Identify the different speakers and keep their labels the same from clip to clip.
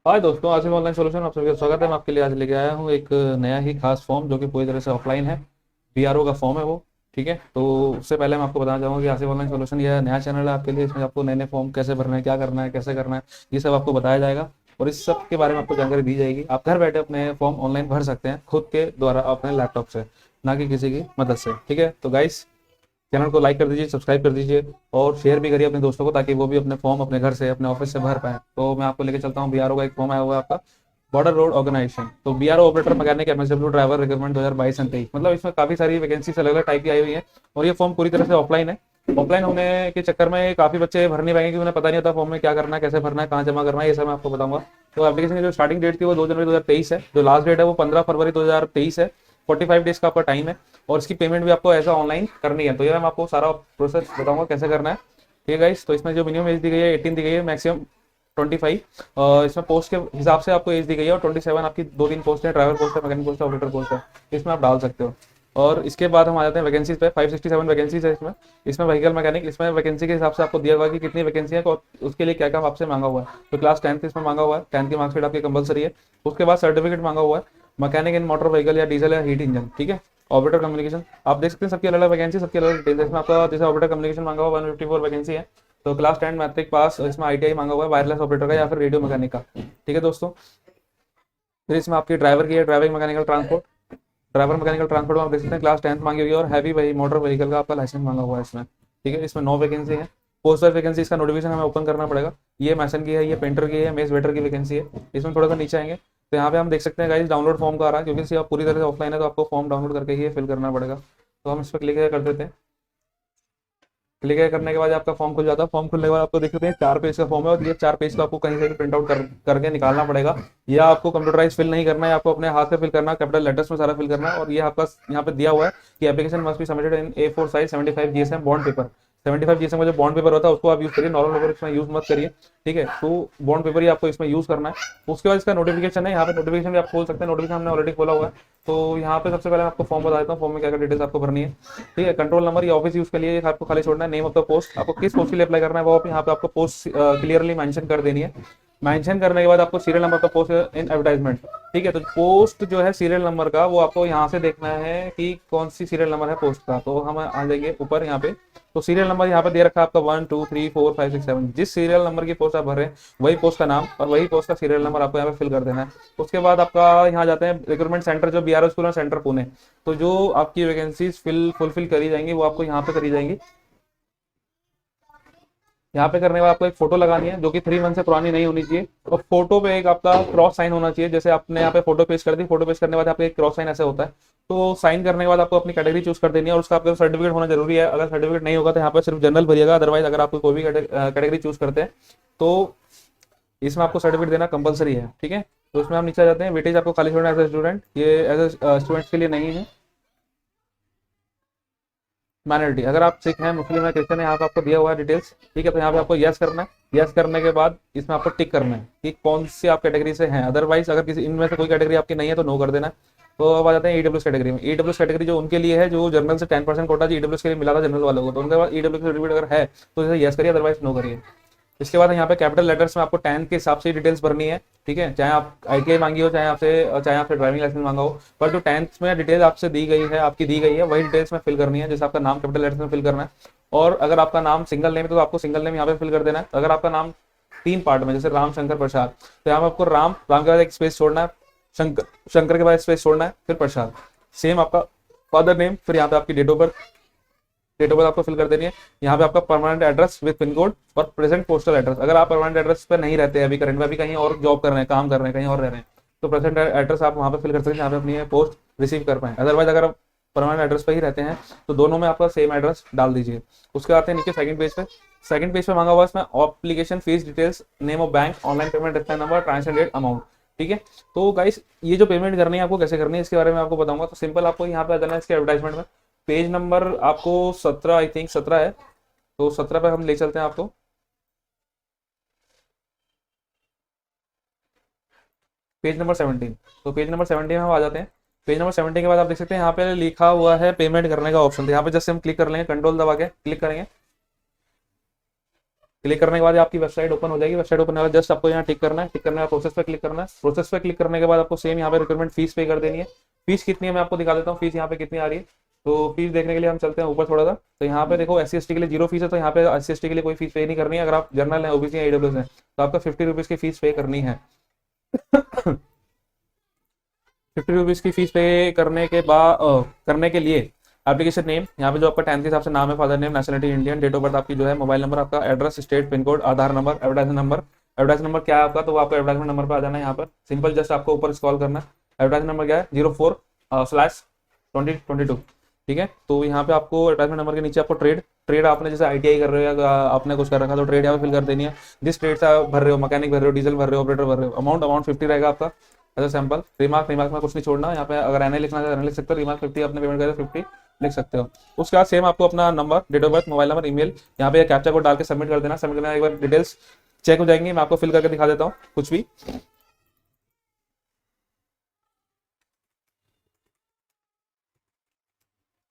Speaker 1: हाय दोस्तों, Asif online solution आप सभी का स्वागत है। मैं आपके लिए आज लेके आया हूँ एक नया ही खास फॉर्म जो कि पूरी तरह से ऑफलाइन है। बीआरओ का फॉर्म है वो। ठीक है, तो उससे पहले मैं आपको बताना चाहूँगा कि आसिफ ऑनलाइन सोल्यूशन यह नया चैनल है आपके लिए। इसमें आपको नए नए फॉर्म कैसे भरना है, क्या करना है, कैसे करना है, ये सब आपको बताया जाएगा। और इस सब के बारे में आपको जानकारी दी जाएगी। आप घर बैठे अपने फॉर्म ऑनलाइन भर सकते हैं खुद के द्वारा अपने लैपटॉप से, ना कि किसी की मदद से। ठीक है, तो गाइस चैनल को लाइक कर दीजिए, सब्सक्राइब कर दीजिए और शेयर भी करिए अपने दोस्तों को, ताकि वो भी अपने फॉर्म अपने घर से, अपने ऑफिस से भर पाए। तो मैं आपको लेके चलता हूँ। बीआरओ का एक फॉर्म आया हुआ है आपका, बॉर्डर रोड ऑर्गेनाइजेशन। तो BRO operator mechanic MSW driver recruitment 2022 and 23, मतलब इसमें काफी सारी वैकेंसी अलग अलग टाइप की आई हुई है। और ये फॉर्म पूरी तरह से ऑफलाइन है। ऑफलाइन होने के चक्कर में काफी बच्चे भर नहीं पाएंगे, क्योंकि उन्हें पता नहीं होता फॉर्म में क्या करना है, कैसे भरना है, कहाँ जमा करना है, ये सब मैं आपको बताऊंगा। तो एप्लीकेशन की जो स्टार्टिंग डेट थी वो 2 जनवरी 2023 है। जो लास्ट डेट है वो 15 फरवरी 2023 है। 45 डेज का आपका टाइम है। और इसकी पेमेंट भी आपको ऐसा ऑनलाइन करनी है। तो ये मैं आपको सारा प्रोसेस बताऊंगा कैसे करना है। ठीक है गाइस, तो इसमें जो मिनिमम एज दी गई है 18 दी गई है, मैक्सिमम 25। इसमें पोस्ट के हिसाब से आपको एज दी गई है। और 27 आपकी 2-3 पोस्ट है, ड्राइवर पोस्ट है, मैकेनिक पोस्ट है, ऑपरेटर पोस्ट है, इसमें आप डाल सकते हो। और इसके बाद हम आ जाते हैं वैकेंसीज पे। 567 वैकेंसीज है इसमें। इसमें व्हीकल मैकेनिक, इसमें वैकेंसी के हिसाब से आपको दिया हुआ है कि कितनी वैकेंसी है और उसके लिए क्या क्या आपसे मांगा हुआ है। तो क्लास 10 इसमें मांगा हुआ है, 10 की मार्कशीट आपकी कंपलसरी है। उसके बाद सर्टिफिकेट मांगा हुआ है, मैकेनिक इन मोटर व्हीकल या डीजल या हीट इंजन। ठीक है, ऑपरेटर कम्युनिकेशन आप देख सकते हैं, सबकी अलग अलग वैकेंसी, सबकी अलग डिटेल्स। इसमें आपका जैसे ऑपरेटर कम्युनिकेशन मांगा हुआ 154 वैकेंसी है। तो क्लास 10 मैट्रिक पास, इसमें आईटीआई मांगा हुआ है वायरलेस ऑपरेटर का या फिर रेडियो मैकेनिक का। ठीक है दोस्तों, फिर इसमें आपकी ड्राइवर की है, driving mechanical transport. Driver mechanical transport में आप देख सकते हैं क्लास 10 मांगी हुई है और हैवी वही मोटर व्हीकल का आपका लाइसेंस मांगा हुआ है इसमें। ठीक है, इसमें 9 वैकेंसी है। पोस्ट वाइज वैकेंसी इसका नोटिफिकेशन हमें ओपन करना पड़ेगा। ये मैसन की है, ये पेंटर की है, मेस वेटर की वैकेंसी है। इसमें थोड़ा सा नीचे आएंगे तो यहाँ पे हम देख सकते हैं गाइस डाउनलोड फॉर्म का आ रहा है, क्योंकि आप पूरी तरह से ऑफलाइन है तो आपको फॉर्म डाउनलोड करके ही फिल करना पड़ेगा। तो हम इस पर क्लिक कर देते हैं। क्लिक करने के बाद आपका फॉर्म खुल जाता है। फॉर्म खुलने के बाद आपको देख सकते हैं 4 पेज का फॉर्म है और ये 4 पेज का आपको कहीं से भी प्रिंट आउट करके निकालना पड़ेगा। या आपको कंप्यूटराइज फिल नहीं करना है, आपको अपने हाथ से फिल करना है, कैपिटल लेटर्स में सारा फिल करना है। और ये आपका यहाँ पे दिया हुआ है कि application must be submitted in A4 size 75 GSM bond paper. 75 GSM का जो बॉन्ड पेपर होता है उसको आप यूज करिए, नॉर्मल पेपर इसमें यूज मत करिए। ठीक है, तो बॉन्ड पेपर ही आपको इसमें यूज करना है। उसके बाद इसका नोटिफिकेशन है, यहाँ पे नोटिफिकेशन भी आप खोल सकते हैं। नोटिफिकेशन हमने ऑलरेडी खोला हुआ है। तो यहाँ पे सबसे पहले मैं आपको फॉर्म बता देता हूँ, फॉर्म में क्या क्या डिटेल्स आपको भरनी है। ठीक है, कंट्रोल नंबर ये ऑफिस यूज के लिए आपको खाली छोड़ना है। नेम ऑफ द पोस्ट, आपको किस पोस्ट के लिए अप्लाई करना है वो आप यहाँ पे आपको पोस्ट क्लियरली मेंशन कर देनी है। मेंशन करने के बाद आपको सीरियल नंबर का पोस्ट इन एडवर्टाइजमेंट। ठीक है, तो पोस्ट जो है सीरियल नंबर का वो आपको यहाँ से देखना है कि कौन सी सीरियल नंबर है पोस्ट का। तो हम आ जाएंगे ऊपर यहाँ पे। तो सीरियल नंबर यहाँ पे दे रखा है आपका 1 2 3 4 5 6 7। जिस सीरियल नंबर की पोस्ट आप भर रहे हैं वही पोस्ट का नाम और वही पोस्ट का सीरियल नंबर आपको यहाँ पे फिल कर देना है। उसके बाद आपका यहाँ जाते हैं रिक्रूटमेंट सेंटर, जो बीआरओ स्कूल है सेंटर पुणे। तो जो आपकी वैकेंसीज फुलफिल करी जाएंगी वो आपको यहाँ पे करी जाएंगी। यहाँ पे करने के बाद आपको एक फोटो लगानी है जो कि 3 मंथ से पुरानी नहीं होनी चाहिए। और फोटो पे एक आपका क्रॉस साइन होना चाहिए। जैसे आपने यहाँ पे फोटो पेस्ट कर दी, फोटो पेस्ट करने के बाद आपका एक क्रॉस साइन ऐसे होता है। तो साइन करने के बाद आपको अपनी कैटेगरी चूज कर देनी है और उसका आपका सर्टिफिकेट होना जरूरी है। अगर सर्टिफिकेट नहीं होगा तो यहाँ पे सिर्फ जनरल भरिएगा। अदरवाइज अगर आप कोई भी कैटेगरी चूज करते हैं तो इसमें आपको सर्टिफिकेट देना कंपलसरी है। ठीक है, तो इसमें हम नीचे आ जाते हैं। वेटेज आपको खाली छोड़ना एज ए स्टूडेंट, ये एज ए स्टूडेंट्स के लिए नहीं है। माइनॉरिटी, अगर आप सिख हैं, मुस्लिम है, क्रिश्चियन है, यहाँ पे आपको दिया हुआ है डिटेल्स। ठीक है, तो यहाँ पे आपको यस करना है। यस करने के बाद इसमें आपको टिक करना है कि कौन सी आप कैटेगरी से हैं। अदरवाइज अगर किसी इनमें से कोई कैटेगरी आपकी नहीं है तो नो कर देना है। तो अब आ जाते हैं ईडब्ल्यूएस कैटेगरी में। ईडब्ल्यूएस कैटेगरी जो उनके लिए है, जो जनरल से 10% कोटा जो ईडब्ल्यूएस के लिए मिला था जनरल वालों को, तो उनके बाद ईडब्ल्यूएस सर्टिफिकेट अगर है तो इसे यस करिए, अदरवाइज नो करिए। इसके बाद यहाँ पे कैपिटल लेटर्स में आपको 10 के हिसाब से डिटेल्स भरनी है। ठीक है, चाहे आप आईटीआई मांगी हो, चाहे आपसे ड्राइविंग लाइसेंस मांगा हो, पर जो 10th में डिटेल्स आपसे दी गई है, आपकी दी गई है, वही डिटेल्स में फिल करनी है। जैसे आपका नाम कैपिटल लेटर्स में फिल करना है। और अगर आपका नाम सिंगल नेम है तो आपको सिंगल नेम यहाँ पे फिल कर देना है। अगर आपका नाम 3 पार्ट में, जैसे राम शंकर प्रसाद, तो यहाँ पे आपको राम राम के बाद एक स्पेस छोड़ना है, शंकर शंकर के बाद स्पेस छोड़ना है, फिर प्रसाद। सेम आपका फादर नेम, फिर यहाँ पे आपकी date of birth, date of birth आपको फिल कर देनी है। यहाँ पे आपका permanent address with pin code और प्रेजेंट पोस्टल एड्रेस। अगर आप परमानेंट एड्रेस पे नहीं रहते हैं अभी करंट में, अभी कहीं और जॉब कर रहे हैं, काम कर रहे हैं, कहीं और रह रहे हैं, तो प्रेजेंट एड्रेस आप वहाँ पे फिल कर सकते हैं जहाँ पे अपनी पोस्ट रिसीव कर पाए। अदरवाइज अगर आप परमानेंट एड्रेस पे ही रहते हैं तो दोनों में आपका सेम एड्रेस डाल दीजिए। उसके आते हैं नीचे सेकंड पेज पे। सेकंड पेज पे मांगा हुआ है इसमें application fee details, name of bank, online payment reference number, transaction date, amount. ठीक है, तो गाइस ये जो पेमेंट करनी है आपको कैसे करनी है इसके बारे में आपको बताऊंगा। तो सिंपल आपको यहाँ पे आ जाना है इसके एडवर्टाइजमेंट में। पेज नंबर आपको 17, आई थिंक 17 है, तो 17 पे हम ले चलते हैं आपको। Page number 17। तो पेज नंबर 17 में हम आ जाते हैं। पेज नंबर 17 के बाद आप देख सकते हैं यहाँ पे लिखा हुआ है पेमेंट करने का ऑप्शन। तो यहाँ पे जैसे हम क्लिक कर लेंगे, कंट्रोल दबा के क्लिक करेंगे, क्लिक करने के बाद आपकी वेबसाइट ओपन हो जाएगी। वेबसाइट ओपन होने के बाद जस्ट आपको यहाँ टिक करना है, टिक करने के बाद प्रोसेस पे क्लिक करना है। प्रोसेस पे क्लिक करने के बाद आपको सेम यहाँ पे रिक्रूटमेंट फीस पे कर देनी है। फीस कितनी है मैं आपको दिखा देता हूँ, फीस यहाँ पे कितनी आ रही है। तो फीस देखने के लिए हम चलते हैं ऊपर थोड़ा सा। तो यहाँ पे देखो SC ST के लिए 0 फीस है, तो यहाँ पे SC ST के लिए कोई फीस पे नहीं करनी है। अगर आप जनरल है, OBC है, AWS है, तो आपका 50 रुपीज़ की फीस पे करनी है। 50 रुपीज़ की फीस पे करने के बाद करने के लिए एप्लीकेशन नेम यहाँ पे जो आपका 10th के हिसाब से नाम है, father name, nationality Indian, date of birth आपकी जो है, मोबाइल नंबर आपका, address, state, pin code, Aadhaar number, advertisement number. Advertisement number क्या है आपका, तो आपको एडवर्टाइजमेंट नंबर पर आ जाना है। यहाँ पर सिंपल जस्ट आपको ऊपर स्क्रॉल करना है। एडवर्टाइजमेंट नंबर क्या है, 04/2022। ठीक है, तो यहाँ पे आपको एडवर्टाइजमेंट नंबर के नीचे आपको ट्रेड ट्रेड आपने जैसे ITI कर रहे हो या आपने कुछ कर रखा तो ट्रेड यहाँ पे फिल कर देनी है। जिस ट्रेड से आप भर रहे हो, मैकेनिक भर रहे हो, डीजल भर रहे हो, ऑपरेटर भर रहे हो, अमाउंट 50 रहेगा आपका एज अ सैंपल। रिमार्क में कुछ नहीं छोड़ना। यहाँ पे अगर NI लिखना है NI लिख सकते हो, रिमार्क 50 आपने पेमेंट करा 50 लिख सकते हो। उसके बाद सेम आपको अपना number, date of birth, mobile number, email, यहाँ पे कैप्चा कोड डाल के सबमिट कर देना। सबमिट करना एक बार डिटेल्स चेक हो जाएंगी। मैं आपको फिल करके दिखा देता हूँ कुछ भी।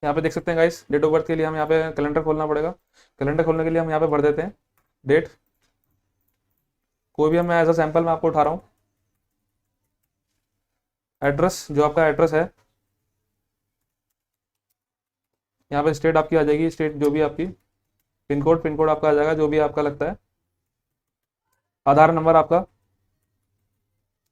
Speaker 1: यहाँ पे देख सकते हैं गाइस, डेट ऑफ बर्थ के लिए हम यहाँ पे कैलेंडर खोलना पड़ेगा। कैलेंडर खोलने के लिए हम यहाँ पे भर देते हैं डेट, कोई भी मैं एज अ सैंपल मैं आपको उठा रहा हूँ। एड्रेस, जो आपका एड्रेस है, यहाँ पे स्टेट आपकी आ जाएगी, स्टेट जो भी आपकी, पिन कोड आपका आ जाएगा जो भी आपका लगता है, आधार नंबर आपका,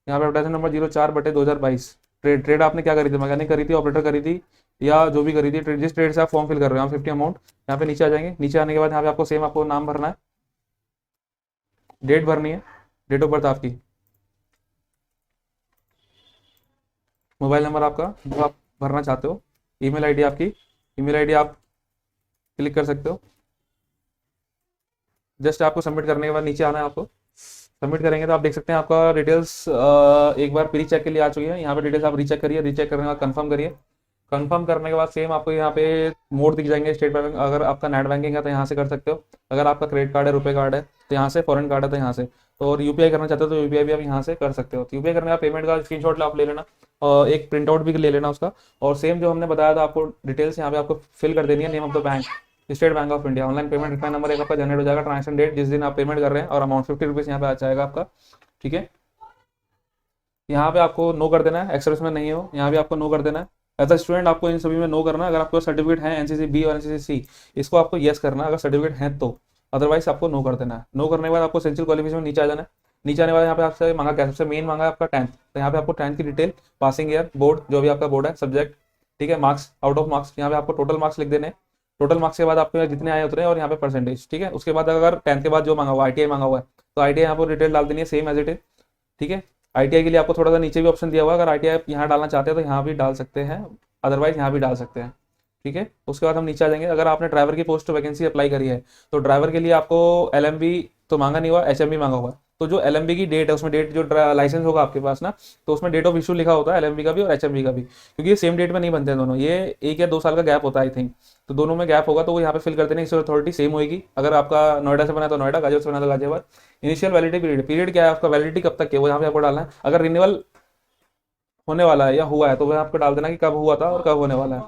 Speaker 1: यहाँ पे एडवर्टाइजमेंट नंबर 04/2022। ट्रेड आपने क्या करी थी, मैकेनिक करी थी, ऑपरेटर करी थी, या जो भी करी थी, जिस ट्रेड से आप फॉर्म फिल कर रहे हो, 50 अमाउंट यहाँ पे नीचे आ जाएंगे। नीचे आने के बाद यहाँ पे आपको सेम आपको नाम भरना है, डेट भरनी है, डेट ऑफ बर्थ आपकी, मोबाइल नंबर आपका जो आप भरना चाहते हो, ईमेल आईडी आपकी, ईमेल आईडी आप क्लिक कर सकते हो। जस्ट आपको सबमिट करने के बाद नीचे आना है आपको। सबमिट करेंगे तो आप देख सकते हैं आपका डिटेल्स एक बार प्री चेक के लिए आ चुकी है। यहाँ पे डिटेल्स आप रीचेक करिए, रीचेक करने के बाद कंफर्म करिए। कंफर्म करने के बाद सेम आपको यहाँ पे मोड दिख जाएंगे। स्टेट बैंक, अगर आपका नेट बैंकिंग है तो यहाँ से कर सकते हो। अगर आपका क्रेडिट कार्ड है, रुपए कार्ड है तो यहाँ से, फॉरेन कार्ड है तो यहाँ से, तो और UPI करना चाहते हो तो UPI भी आप यहाँ से कर सकते हो। तो UPI करने का पेमेंट का स्क्रीनशॉट आप ले लेना और एक प्रिंट आउट भी ले लेना उसका। और सेम जो हमने बताया था आपको डिटेल्स यहाँ पे आपको फिल कर देनी है। Name of the bank, state bank of India. Online payment refine number एक आपका जनरेट हो जाएगा, ट्रांजेक्शन डेट जिस दिन आप पेमेंट कर रहे हैं, और अमाउंट 50 रुपीज़ यहाँ पे आ जाएगा आपका। ठीक है, यहाँ पे आपको नो कर देना है। एक्सर्विस में नहीं हो, यहाँ भी आपको नो कर देना है। एज अ स्टूडेंट आपको इन सभी में नो करना है। अगर आपको सर्टिफिकेट है NCC B और NCC C, इसको आपको येस करना है अगर सर्टिफिकेट है तो, अदरवाइज आपको नो कर देना है। नो करने के बाद आपको एसेंशियल क्वालिफिकेशन में नीचे आ जाना है। नीचे आने के बाद यहाँ पे आपसे मांगा क्या, सबसे मेन मांगा है आपका 10th। तो यहाँ पे आपको 10th की डिटेल, पासिंग ईयर, बोर्ड जो भी आपका बोर्ड है, सब्जेक्ट, ठीक है, मार्क्स, आउट ऑफ मार्क्स, यहाँ पे आपको टोटल मार्क्स लिख देने। टोटल मार्क्स के बाद आपके जितने आए उतने, और यहाँ पे परसेंटेज। ठीक है, उसके बाद अगर 10th के बाद जो मांगा हुआ ITI मांगा हुआ है तो ITI यहाँ पर डिटेल डाल देनी है सेम एज इट इज। ठीक है, ITI के लिए आपको थोड़ा सा नीचे भी ऑप्शन दिया हुआ है, अगर ITI यहाँ डालना चाहते हैं तो यहाँ भी डाल सकते हैं, अदरवाइज यहाँ भी डाल सकते हैं। ठीक है, उसके बाद हम नीचे आ जाएंगे। अगर आपने ड्राइवर की पोस्ट वैकेंसी अप्लाई करी है तो ड्राइवर के लिए आपको LMB तो मांगा नहीं हुआ, HMB मांगा हुआ है। तो जो LMB की डेट है, उसमें डेट जो लाइसेंस होगा आपके पास ना, तो उसमें डेट ऑफ इशू लिखा होता है LMB का भी और HMB का भी, क्योंकि ये सेम डेट में नहीं बनते हैं दोनों, ये 1 या 2 साल का गैप होता है आई थिंक। तो दोनों में गैप होगा तो वो यहाँ पे फिल कर देना। इसकी अथॉरिटी सेम होगी। अगर आपका नोएडा से बना है तो नोएडा, गाजियाबाद से बना तो Ghaziabad. Initial validity period, period क्या है आपका, वैलिडिटी कब तक है वो यहाँ पे आपको डालना है। अगर रिन्यूअल होने वाला है या हुआ है तो वह आपको डाल देना कि कब हुआ था और कब होने वाला है।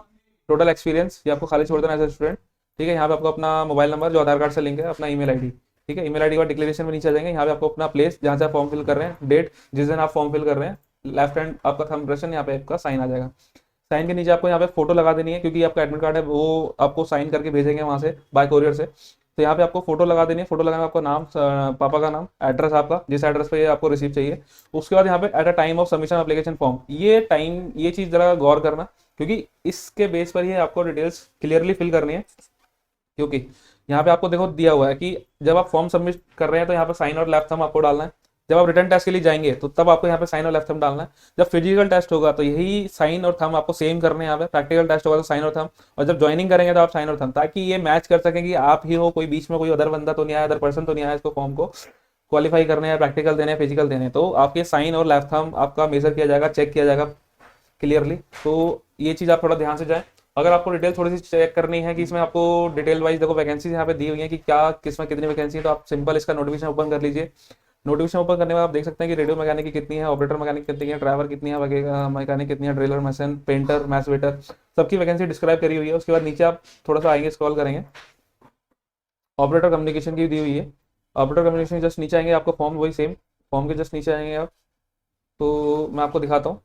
Speaker 1: टोटल एक्सपीरियंस ये आपको खाली छोड़ देना एज ए स्टूडेंट। ठीक है, यहाँ पे आपको अपना मोबाइल नंबर जो आधार कार्ड से लिंक है, अपना ईमेल आईडी। ठीक है, ईमेल आईडी के बाद डिक्लेरेशन में नीचे आ जाएंगे। यहाँ पे आपको अपना प्लेस जहाँ से आप फॉर्म फिल कर रहे हैं, डेट जिस दिन आप फॉर्म फिल कर रहे हैं, लेफ्ट हैंड आपका थंब इम्प्रेशन, यहाँ पे आपका साइन आ जाएगा। साइन के नीचे आपको यहाँ पे फोटो लगा देनी है, क्योंकि आपका एडमिट कार्ड है वो आपको साइन करके भेजेंगे वहाँ से बाय कोरियर से। तो यहाँ पे आपको फोटो लगा देनी है। फोटो लगाने में आपका नाम, पापा का नाम, एड्रेस आपका जिस एड्रेस पे आपको रिसीव चाहिए। उसके बाद यहाँ पे at a time of submission application form, ये टाइम, ये चीज़ जरा गौर करना, क्योंकि इसके बेस पर ही आपको डिटेल्स क्लियरली फिल करनी है। क्योंकि यहाँ पे आपको देखो दिया हुआ है कि जब आप फॉर्म सबमिट कर रहे हैं तो यहाँ पे साइन और लेफ्ट थंब आपको डालना है। जब आप रिटर्न टेस्ट के लिए जाएंगे तो तब आपको यहाँ पे साइन और लेफ्ट थंब डालना है। जब फिजिकल टेस्ट होगा तो यही साइन और थंब आपको सेम करने हैं यहाँ पे। प्रैक्टिकल टेस्ट होगा तो साइन और थंब, और जब ज्वाइनिंग करेंगे तो आप साइन और थंब, ताकि ये मैच कर सकें कि आप ही हो, कोई बीच में कोई अदर बंदा तो नहीं आया, अदर पर्सन तो नहीं आया इसको फॉर्म को क्वालिफाई करने हैं, प्रैक्टिकल देने हैं, फिजिकल देने हैं। तो आपके साइन और लेफ्ट थंब आपका मेजर किया जाएगा, चेक किया जाएगा क्लियरली। तो ये चीज़ आप थोड़ा ध्यान से जाएं। अगर आपको डिटेल थोड़ी सी चेक करनी है कि इसमें आपको डिटेल वाइज देखो वैकेंसीज यहाँ पे दी हुई है कि क्या किस में कितनी वैकेंसी है, तो आप सिंपल इसका नोटिफिकेशन ओपन कर लीजिए। नोटिफिकेशन ओपन करने में आप देख सकते हैं कि रेडियो मैकेनिक की कितनी है, ऑपरेटर मैकेनिक कितनी है, ड्राइवर कितनी है, मैकेनिक कितनी है, driller, machine, painter, maths waiter, सबकी वैकेंसी डिस्क्राइब करी हुई है। उसके बाद नीचे आप थोड़ा सा आएंगे, स्क्रॉल करेंगे, ऑपरेटर कम्युनिकेशन की दी हुई है। ऑपरेटर कम्युनिकेशन जस्ट नीचे आएंगे, आपको फॉर्म वही सेम फॉर्म के जस्ट नीचे आएंगे आप। तो मैं आपको दिखाता हूँ,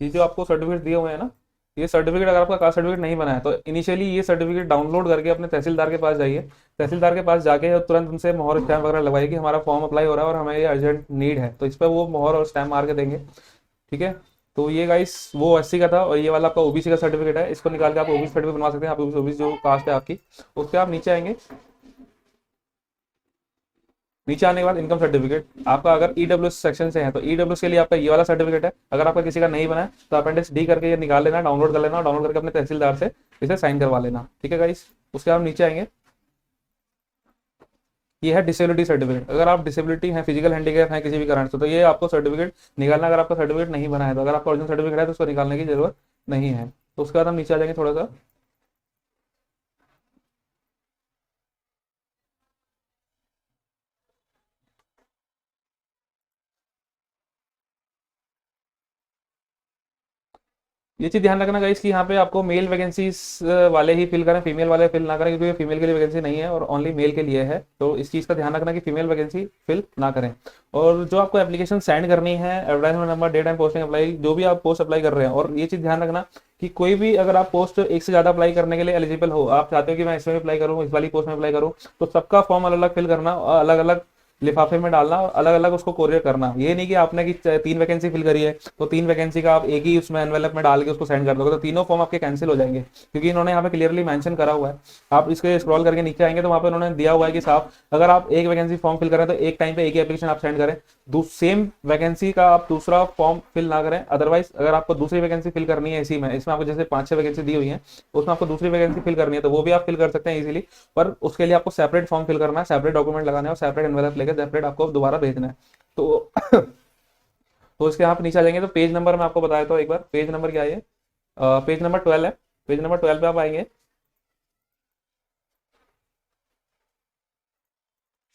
Speaker 1: ये जो आपको सर्टिफिकेट दिए हुए हैं ना, ये सर्टिफिकेट अगर आपका कास्ट सर्टिफिकेट नहीं बना है तो इनिशियली ये सर्टिफिकेट डाउनलोड करके अपने तहसीलदार के पास जाइए। तहसीलदार के पास जाके तुरंत उनसे मोहर स्टैम्प वगैरह लगवाइए कि हमारा फॉर्म अप्लाई हो रहा है और हमें ये अर्जेंट नीड है, तो इस पर वो मोहर और स्टैम्प मार के देंगे। ठीक है, तो ये गाइस वो एससी का था, और ये वाला आपका ओबीसी का सर्टिफिकेट है, इसको निकाल के आप ओबीसी सर्टिफिकेट बनवा सकते हैं। आप ओबीसी जो कास्ट है आपकी, उसके आप नीचे आएंगे। नीचे आने के बाद इनकम सर्टिफिकेट आपका अगर ईडब्ल्यूएस सेक्शन से है तो ईडब्ल्यूएस के लिए आपका ये वाला सर्टिफिकेट है। अगर आपका किसी का नहीं बना है तो अपेंडिक्स डी करके ये निकाल लेना, डाउनलोड कर लेना, डाउनलोड करके अपने तहसीलदार से इसे साइन करवा लेना। ठीक है गाइस, उसके बाद नीचे आएंगे, ये है डिसेबिलिटी सर्टिफिकेट। अगर आप डिसेबिलिटी है, फिजिकल हैंडीकैप है किसी भी कारण से, तो ये आपको सर्टिफिकेट निकालना। अगर आपका सर्टिफिकेट नहीं बना है तो अगर आपका ओरिजिनल सर्टिफिकेट है तो उसको निकालने की जरूरत नहीं है। तो उसके बाद हम नीचे आ जाएंगे थोड़ा सा, ये चीज ध्यान रखना गाइस कि यहाँ पे आपको मेल वैकेंसीज वाले ही फिल करें, फीमेल वाले फिल ना करें, क्योंकि फीमेल के लिए वैकेंसी नहीं है और ओनली मेल के लिए है। तो इस चीज का ध्यान रखना कि फीमेल वैकेंसी फिल ना करें। और जो आपको एप्लीकेशन सेंड करनी है, advertisement number, date and posting apply, जो भी आप पोस्ट अप्लाई कर रहे हैं, और ये चीज ध्यान रखना कि कोई भी अगर आप पोस्ट एक से ज्यादा अप्लाई करने के लिए एलिजिबल हो, आप चाहते हो कि मैं इसमें अप्लाई करूँ, इस वाली पोस्ट में अप्लाई करूँ, तो सबका फॉर्म अलग अलग फिल करना, अलग अलग लिफाफे में डालना और अलग अलग उसको कोरियर करना। ये नहीं कि आपने कि 3 वैकेंसी फिल करी है तो 3 वैकेंसी का आप एक ही उसमें एनवेलप में डाल के उसको सेंड कर दोगे, तो तीनों फॉर्म आपके कैंसिल हो जाएंगे, क्योंकि इन्होंने यहाँ पे क्लियरली मेंशन करा हुआ है। आप इसके स्क्रॉल करके नीचे आएंगे तो वहाँ पे उन्होंने दिया हुआ है कि साहब अगर आप एक वैकेंसी फॉर्म फिल करें तो एक टाइम पे एक ही एप्लीकेशन आप सेंड करें, सेम वैकेंसी का आप दूसरा फॉर्म फिल ना करें। अदरवाइज अगर आपको दूसरी वैकेंसी फिल करनी है इसी में, इसमें आपको जैसे 5-6 वैकेंसी दी हुई है, उसमें आपको दूसरी वैकेंसी फिल करनी है तो वो भी आप फिल कर सकते हैं इजीली, पर उसके लिए आपको सेपरेट फॉर्म फिल करना है, सेपरेट डॉक्यूमेंट लगाना है और सेपरेट एनवेलप लेकर सेपरेट आपको दोबारा भेजना है। तो तो इसके यहाँ पे नीचे आ जाएंगे तो पेज नंबर मैं आपको बताया था एक बार, पेज नंबर क्या है ये, पेज नंबर 12 है। पेज नंबर 12 पे आप आएंगे,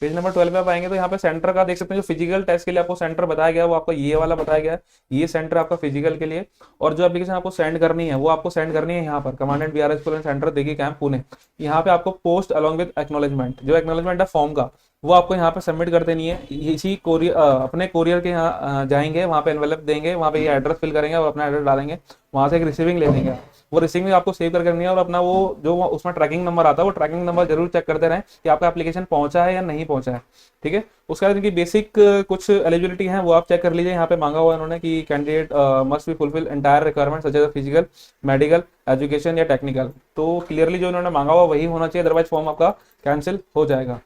Speaker 1: पेज नंबर 12 पे आप आएंगे तो यहाँ पे सेंटर का देख सकते हैं, जो फिजिकल टेस्ट के लिए आपको सेंटर बताया गया है वो आपको ये वाला बताया गया है, ये सेंटर आपका फिजिकल के लिए। और जो एप्लीकेशन आपको सेंड करनी है वो आपको सेंड करनी है यहाँ पर, commandant BRS school and centre देखिए कैंप पुणे। यहाँ पे आपको पोस्ट अलॉन्ग विद एक्नोलेजमेंट, जो एक्नोलेजमेंट है फॉर्म का, वो आपको यहाँ पे सबमिट कर देनी है। इसी कोरियर अपने कोरियर के यहाँ जाएंगे, वहाँ पे एनवेलप देंगे, वहाँ पे ये एड्रेस फिल करेंगे और अपना एड्रेस डालेंगे, वहाँ से एक रिसीविंग ले लेंगे। वो रिसीविंग आपको सेव करके रखनी है और अपना वो जो उसमें ट्रैकिंग नंबर आता है वो ट्रैकिंग नंबर जरूर चेक करते रहें कि आपका एप्लीकेशन पहुंचा है या नहीं पहुंचा है। ठीक है, उसके बाद इनकी बेसिक कुछ एलिजिबिलिटी है वो आप चेक कर लीजिए। यहाँ पे मांगा हुआ है उन्होंने कि candidate must be fulfil entire requirement such as physical, medical, education या टेक्निकल। तो क्लियरली जो इन्होंने मांगा हुआ वही होना चाहिए, अदरवाइज फॉर्म आपका कैंसिल हो जाएगा।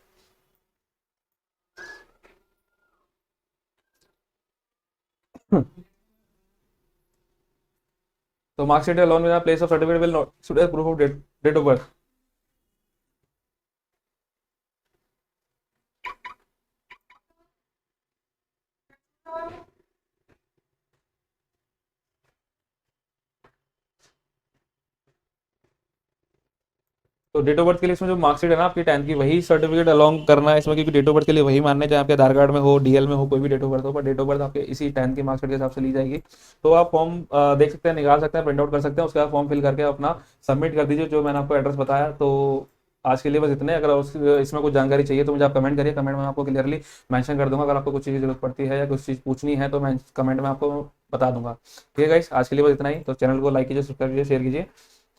Speaker 1: तो marksheet alone with a place of certificate will not should as proof of date of birth। तो डेट ऑफ बर्थ के लिए इसमें जो मार्कशीट है ना आपकी 10th की, वही सर्टिफिकेट अलोंग करना है इसमें, क्योंकि डेट ऑफ बर्थ के लिए वही मानने चाहे आपके आधार कार्ड में हो, डीएल में हो, कोई भी डेट ऑफ बर्थ हो, पर डेट ऑफ बर्थ आपके इसी 10th की मार्कशीट के हिसाब से ली जाएगी। तो आप फॉर्म देख सकते हैं, निकाल सकते हैं, प्रिंट आउट कर सकते हैं, उसके बाद फॉर्म फिल करके अपना सबमिट कर दीजिए, जो मैंने आपको एड्रेस बताया। तो आज के लिए बस इतने। अगर इसमें कुछ जानकारी चाहिए तो मुझे आप कमेंट करिए, कमेंट में आपको क्लियरली मेंशन कर दूंगा। अगर आपको कुछ चीज़ की जरूरत पड़ती है या कुछ चीज़ पूछनी है तो मैं कमेंट में आपको बता दूंगा। ठीक है गाइस, आज के लिए बस इतना ही। तो चैनल को लाइक कीजिए, सब्सक्राइब कीजिए, शेयर कीजिए।